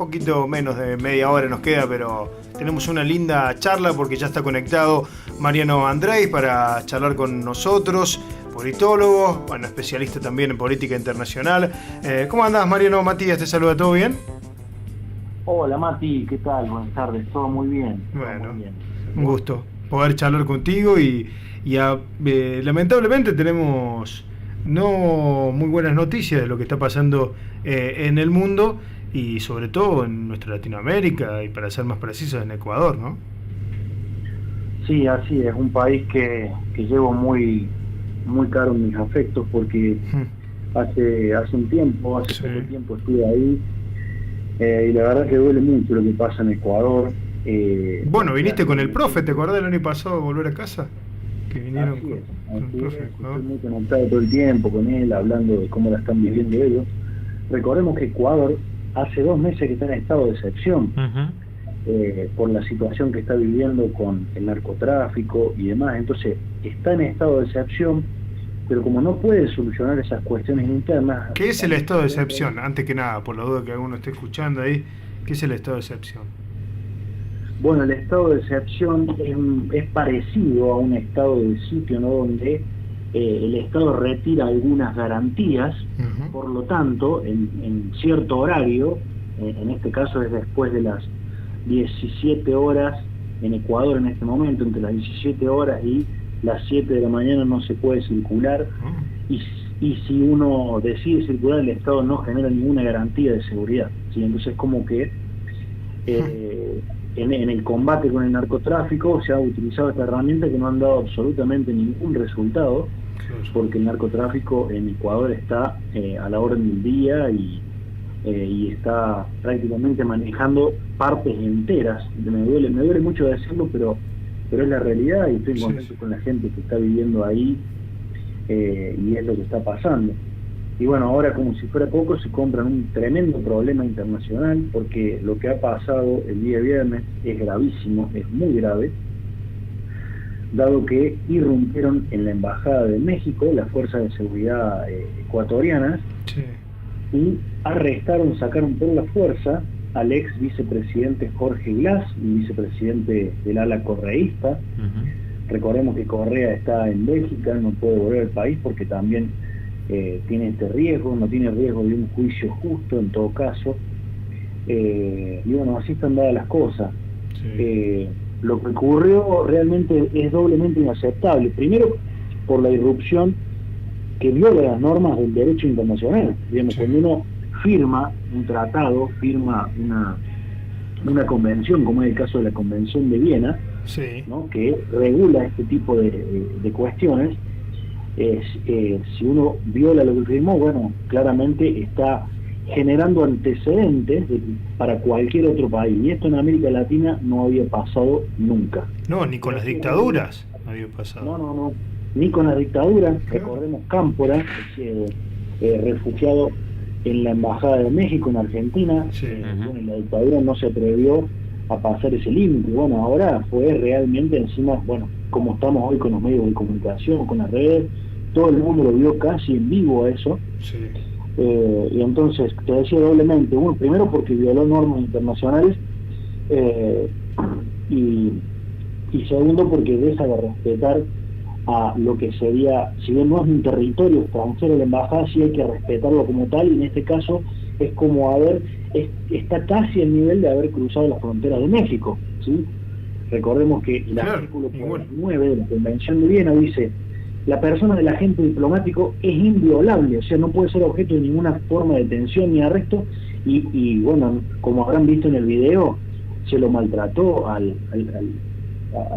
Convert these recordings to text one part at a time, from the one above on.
poquito menos de media hora nos queda, pero tenemos una linda charla porque ya está conectado Mariano Andrés para charlar con nosotros, politólogo, bueno, especialista también en política internacional. ¿Cómo andás, Mariano? Matías te saluda, ¿todo bien? Hola Mati, ¿qué tal? Buenas tardes, todo muy bien. Bueno, Todo muy bien. un gusto poder charlar contigo lamentablemente tenemos no muy buenas noticias de lo que está pasando en el mundo y sobre todo en nuestra Latinoamérica y para ser más precisos en Ecuador, ¿no? Sí, así es, un país que llevo muy caro en mis afectos porque hace un tiempo, hace Sí. poco tiempo estuve ahí y la verdad que duele mucho lo que pasa en Ecuador. Bueno, viniste con el profe, ¿te Gente. acordás del año pasado de volver a casa? Que vinieron Así es, con el así profe de es, Ecuador. estoy muy conectado todo el tiempo con él, hablando de cómo la están viviendo ellos. Recordemos que Ecuador hace 2 meses que está en estado de excepción. Uh-huh. Por la situación que está viviendo con el narcotráfico y demás. Entonces, está en estado de excepción, pero como no puede solucionar esas cuestiones internas... ¿Qué es el estado de excepción? Antes que nada, por la duda que alguno esté escuchando ahí, ¿qué es el estado de excepción? Bueno, el estado de excepción es parecido a un estado de sitio, ¿no? Donde el Estado retira algunas garantías, Uh-huh. por lo tanto, en cierto horario, en este caso es después de las 17 horas en Ecuador en este momento, entre las 17 horas y las 7 de la mañana no se puede circular, Uh-huh. y si uno decide circular, el Estado no genera ninguna garantía de seguridad, ¿sí? Entonces como que en el combate con el narcotráfico se ha utilizado esta herramienta que no han dado absolutamente ningún resultado, porque el narcotráfico en Ecuador está a la orden del día y está prácticamente manejando partes enteras. Me duele mucho decirlo, pero es la realidad y estoy contento con la gente que está viviendo ahí y es lo que está pasando. Y bueno, ahora como si fuera poco se compran un tremendo problema internacional porque lo que ha pasado el día viernes es gravísimo, es muy grave, dado que irrumpieron en la Embajada de México las fuerzas de seguridad ecuatorianas. Sí. Y sacaron por la fuerza al ex vicepresidente Jorge Glass, vicepresidente del ala correísta. Uh-huh. Recordemos que Correa está en Bélgica, no puede volver al país porque también tiene este riesgo, no tiene riesgo de un juicio justo en todo caso. Y bueno, así están dadas las cosas. Sí. Lo que ocurrió realmente es doblemente inaceptable. Primero, por la irrupción que viola las normas del derecho internacional. Digamos, Sí. cuando uno firma un tratado, firma una convención, como es el caso de la Convención de Viena, Sí. ¿no? Que regula este tipo de cuestiones, si uno viola lo que firmó, bueno, claramente está generando antecedentes para cualquier otro país. Y esto en América Latina no había pasado nunca. No, ni con las dictaduras había pasado. No, ni con la dictadura. Claro. Recordemos Cámpora, refugiado en la Embajada de México en Argentina. Sí. Bueno, la dictadura no se atrevió a pasar ese límite. Bueno, ahora fue realmente encima, bueno, como estamos hoy con los medios de comunicación, con las redes, todo el mundo lo vio casi en vivo a eso. Sí. Y entonces, te decía doblemente, uno, primero porque violó normas internacionales, y segundo porque deja de respetar a lo que sería, si bien no es un territorio extranjero la embajada, sí hay que respetarlo como tal, y en este caso es como está casi al nivel de haber cruzado las fronteras de México, ¿sí? Recordemos que el artículo 49 de la Convención de Viena dice: la persona del agente diplomático es inviolable, o sea, no puede ser objeto de ninguna forma de detención ni arresto, y bueno, como habrán visto en el video, se lo maltrató al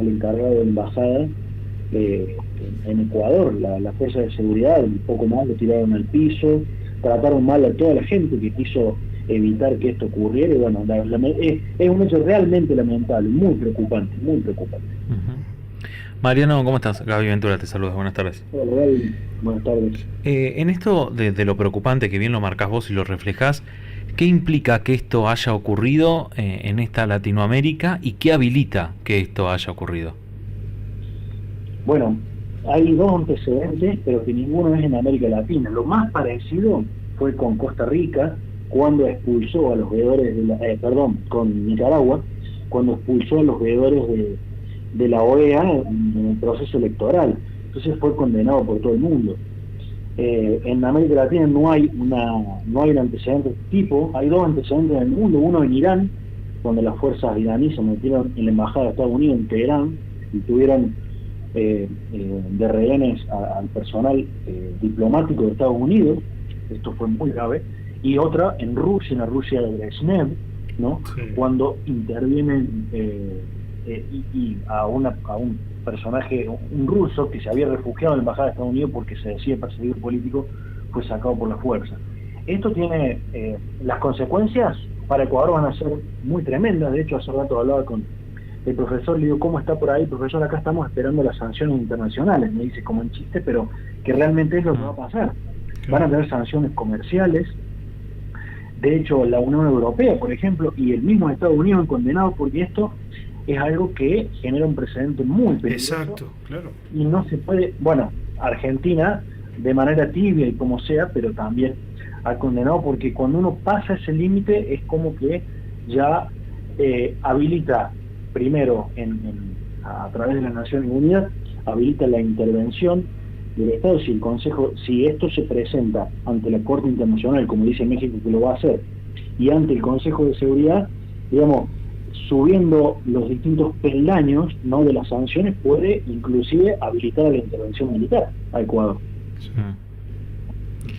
encargado de la embajada en Ecuador, la fuerza de seguridad, un poco más lo tiraron al piso, trataron mal a toda la gente que quiso evitar que esto ocurriera, y bueno, es un hecho realmente lamentable, muy preocupante, muy preocupante. Uh-huh. Mariano, ¿cómo estás? Gaby Ventura te saluda, buenas tardes. Hola Gaby, buenas tardes. En esto de lo preocupante, que bien lo marcás vos y lo reflejás, ¿qué implica que esto haya ocurrido en esta Latinoamérica y qué habilita que esto haya ocurrido? Bueno, hay dos antecedentes, pero que ninguno es en América Latina. Lo más parecido fue con Costa Rica, cuando expulsó a los veedores con Nicaragua, cuando expulsó a los veedores de la OEA en el proceso electoral. Entonces fue condenado por todo el mundo. En América Latina no hay un antecedente de este tipo. Hay dos antecedentes en el mundo, uno en Irán, donde las fuerzas iraníes se metieron en la embajada de Estados Unidos en Teherán y tuvieron de rehenes al personal diplomático de Estados Unidos. Esto fue muy grave. Y otra en Rusia, en la Rusia de Brezhnev, ¿no? Sí. Cuando intervienen y a un personaje, un ruso que se había refugiado en la embajada de Estados Unidos porque se decía perseguido político, fue sacado por la fuerza. Esto tiene las consecuencias para Ecuador van a ser muy tremendas. De hecho, hace rato hablaba con el profesor, le digo, ¿cómo está por ahí? Profesor, acá estamos esperando las sanciones internacionales, me dice como en chiste, pero que realmente es lo que va a pasar. Van a tener sanciones comerciales. De hecho, la Unión Europea, por ejemplo, y el mismo Estados Unidos han condenado, porque esto es algo que genera un precedente muy peligroso. Exacto, claro. Y no se puede, bueno, Argentina, de manera tibia y como sea, pero también ha condenado, porque cuando uno pasa ese límite es como que ya habilita, primero a través de las Naciones Unidas, habilita la intervención del Estado. Si el Consejo, si esto se presenta ante la Corte Internacional, como dice México que lo va a hacer, y ante el Consejo de Seguridad, digamos, subiendo los distintos peldaños, ¿no?, de las sanciones, puede inclusive habilitar la intervención militar a Ecuador. Sí.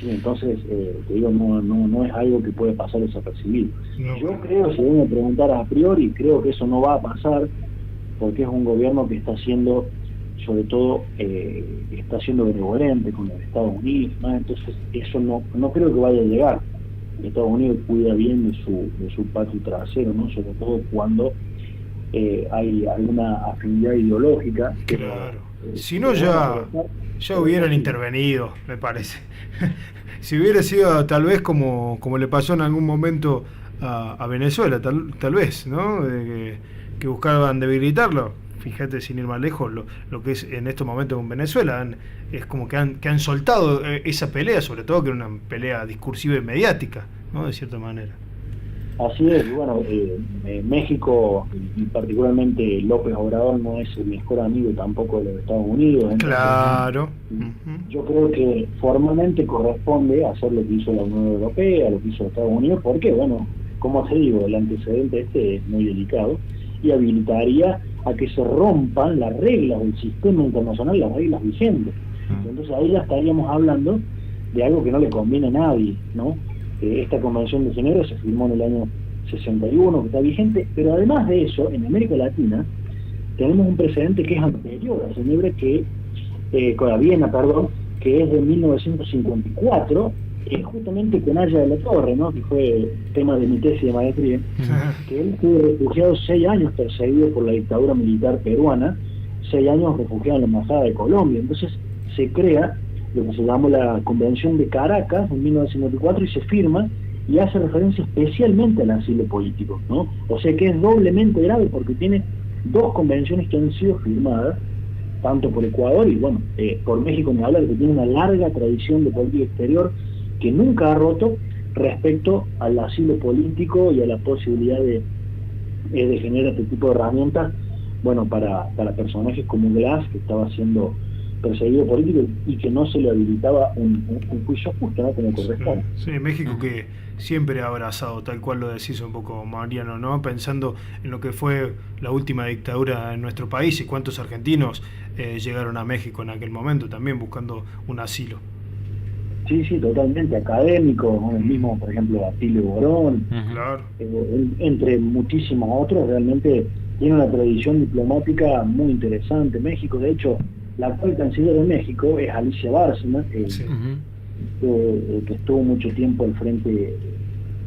Sí, entonces, te digo, no es algo que puede pasar desapercibido. No. Yo creo, si vos me preguntaras a priori, creo que eso no va a pasar, porque es un gobierno que está haciendo, sobre todo, está siendo benevolente con los Estados Unidos, ¿no? Entonces eso no creo que vaya a llegar. Estados Unidos cuida bien de su patio trasero, ¿no? Sobre todo cuando hay alguna afinidad ideológica. Claro. Si no, ya hubieran intervenido, me parece. Si hubiera sido tal vez como le pasó en algún momento a Venezuela, tal vez, ¿no? Que buscaban debilitarlo. Fíjate, sin ir más lejos, lo que es en estos momentos con Venezuela, es como que han soltado esa pelea, sobre todo que era una pelea discursiva y mediática, ¿no?, de cierta manera. Así es. Bueno, México y particularmente López Obrador no es el mejor amigo tampoco de los Estados Unidos. Entonces, claro. Yo creo que formalmente corresponde hacer lo que hizo la Unión Europea, lo que hizo Estados Unidos, porque, bueno, como te digo, el antecedente es muy delicado y habilitaría a que se rompan las reglas del sistema internacional, las reglas vigentes. Entonces ahí ya estaríamos hablando de algo que no le conviene a nadie, ¿no? Esta Convención de Ginebra se firmó en el año 61, que está vigente, pero además de eso, en América Latina tenemos un precedente que es anterior a Ginebra, a Viena, que es de 1954, justamente con Haya de la Torre, ¿no?, que fue tema de mi tesis de maestría, que él estuvo refugiado 6 años perseguido por la dictadura militar peruana, 6 años refugiado en la Embajada de Colombia. Entonces se crea lo que se llamó la Convención de Caracas en 1954 y se firma y hace referencia especialmente al asilo político, ¿no? O sea que es doblemente grave porque tiene 2 convenciones que han sido firmadas, tanto por Ecuador y, bueno, por México, ni hablar, que tiene una larga tradición de política exterior que nunca ha roto respecto al asilo político y a la posibilidad de generar este tipo de herramientas, bueno, para personajes como Glass, que estaba siendo perseguido político y que no se le habilitaba un juicio justo, ¿no?, como corresponde. Sí, México que siempre ha abrazado, tal cual lo decís un poco, Mariano, ¿no?, pensando en lo que fue la última dictadura en nuestro país y cuántos argentinos llegaron a México en aquel momento también buscando un asilo. Sí, totalmente, académicos, ¿no? El mismo, por ejemplo, Atilio Borón, claro. Entre muchísimos otros. Realmente tiene una tradición diplomática muy interesante México. De hecho, la actual canciller de México es Alicia Bárcena, que estuvo mucho tiempo al frente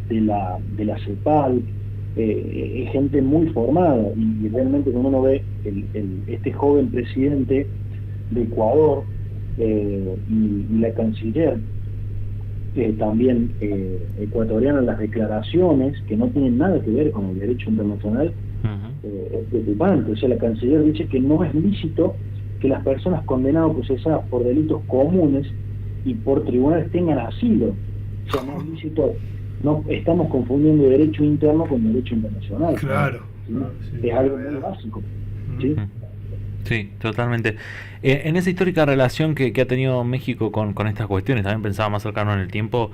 de la CEPAL. Es gente muy formada y realmente cuando uno ve este joven presidente de Ecuador y la canciller también ecuatoriana, las declaraciones que no tienen nada que ver con el derecho internacional, es preocupante. O sea, la canciller dice que no es lícito que las personas condenadas o procesadas por delitos comunes y por tribunales tengan asilo. O sea, no es lícito no estamos confundiendo derecho interno con derecho internacional. Claro. ¿Sí? Es algo muy básico. ¿Sí? Sí, totalmente. En esa histórica relación que ha tenido México con estas cuestiones, también pensaba más cercano en el tiempo,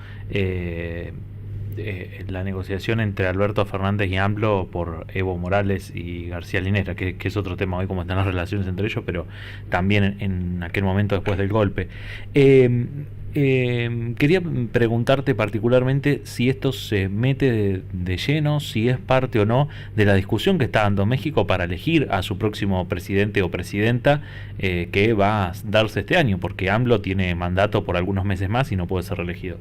la negociación entre Alberto Fernández y AMLO por Evo Morales y García Linera, que es otro tema hoy, cómo están las relaciones entre ellos, pero también en aquel momento después del golpe. Quería preguntarte particularmente si esto se mete de lleno, si es parte o no de la discusión que está dando México para elegir a su próximo presidente o presidenta, que va a darse este año, porque AMLO tiene mandato por algunos meses más y no puede ser reelegido.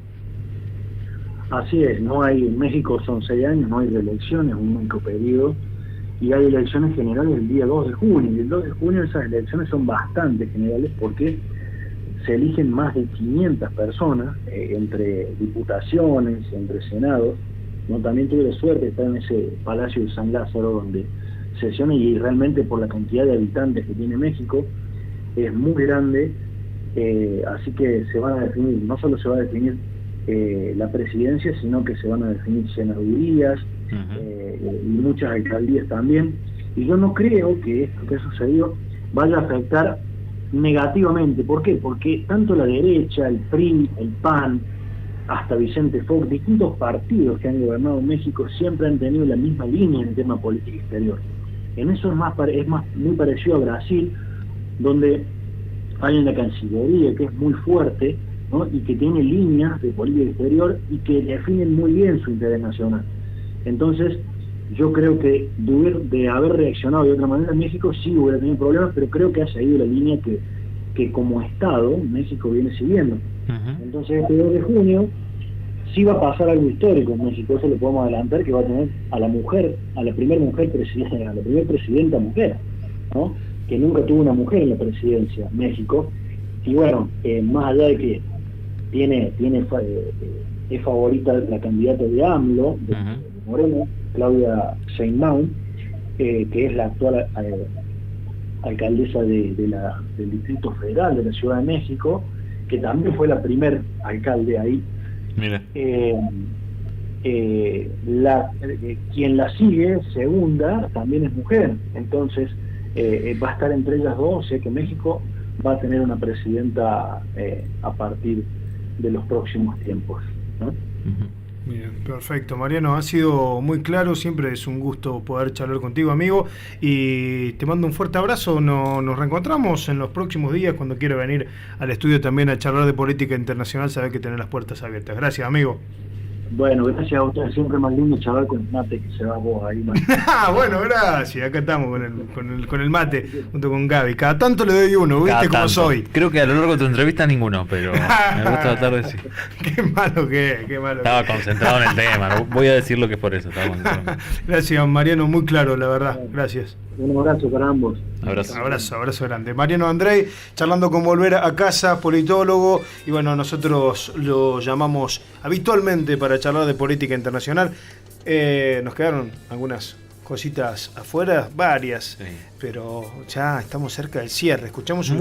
Así es, no hay, en México son 6 años, no hay reelecciones, un único periodo, y hay elecciones generales el día 2 de junio, y el 2 de junio esas elecciones son bastante generales porque se eligen más de 500 personas, entre diputaciones, entre senados, ¿no? También tuve la suerte de estar en ese Palacio de San Lázaro donde sesiona, y realmente por la cantidad de habitantes que tiene México, es muy grande, así que se van a definir, no solo se va a definir la presidencia, sino que se van a definir senadurías y muchas alcaldías también, y yo no creo que esto que ha sucedido vaya a afectar negativamente. ¿Por qué? Porque tanto la derecha, el PRI, el PAN, hasta Vicente Fox, distintos partidos que han gobernado México siempre han tenido la misma línea en el tema política exterior. En eso es muy parecido a Brasil, donde hay una Cancillería que es muy fuerte, ¿no? Y que tiene líneas de política exterior y que definen muy bien su interés nacional. Entonces, yo creo que de haber reaccionado de otra manera, México sí hubiera tenido problemas, pero creo que ha seguido la línea que como Estado México viene siguiendo. Entonces, este 2 de junio sí va a pasar algo histórico en México, eso lo podemos adelantar, que va a tener a la mujer, a la primera mujer presidenta, a la primera presidenta mujer, ¿no? Que nunca tuvo una mujer en la presidencia, México. Y bueno, más allá de que es favorita la candidata de AMLO, de Morena, Claudia Sheinbaum, que es la actual alcaldesa del Distrito Federal de la Ciudad de México, que también fue la primer alcalde ahí. Mira. Quien la sigue, segunda, también es mujer. Entonces va a estar entre ellas dos. Sé que México va a tener una presidenta a partir de los próximos tiempos, ¿no? Bien, perfecto. Mariano, ha sido muy claro, siempre es un gusto poder charlar contigo, amigo, y te mando un fuerte abrazo. Nos reencontramos en los próximos días cuando quiera venir al estudio también a charlar de política internacional, saber que tenés las puertas abiertas. Gracias, amigo. Bueno, gracias a ustedes, siempre más lindo charlar con el mate que se va vos ahí. Bueno, gracias, acá estamos con el mate, junto con Gaby. Cada tanto le doy uno, ¿viste cómo soy? Creo que a lo largo de tu entrevista ninguno, pero me gusta tratar de decir. Qué malo que es, qué malo. Estaba concentrado en el tema, no voy a decir lo que es por eso. Gracias, Mariano, muy claro, la verdad, gracias. Un abrazo para ambos. Abrazo grande. Mariano Andrei, charlando con Volver a Casa, politólogo, y bueno, nosotros lo llamamos habitualmente para charlar de política internacional. Nos quedaron algunas cositas afuera, varias, sí, pero ya estamos cerca del cierre. Escuchamos un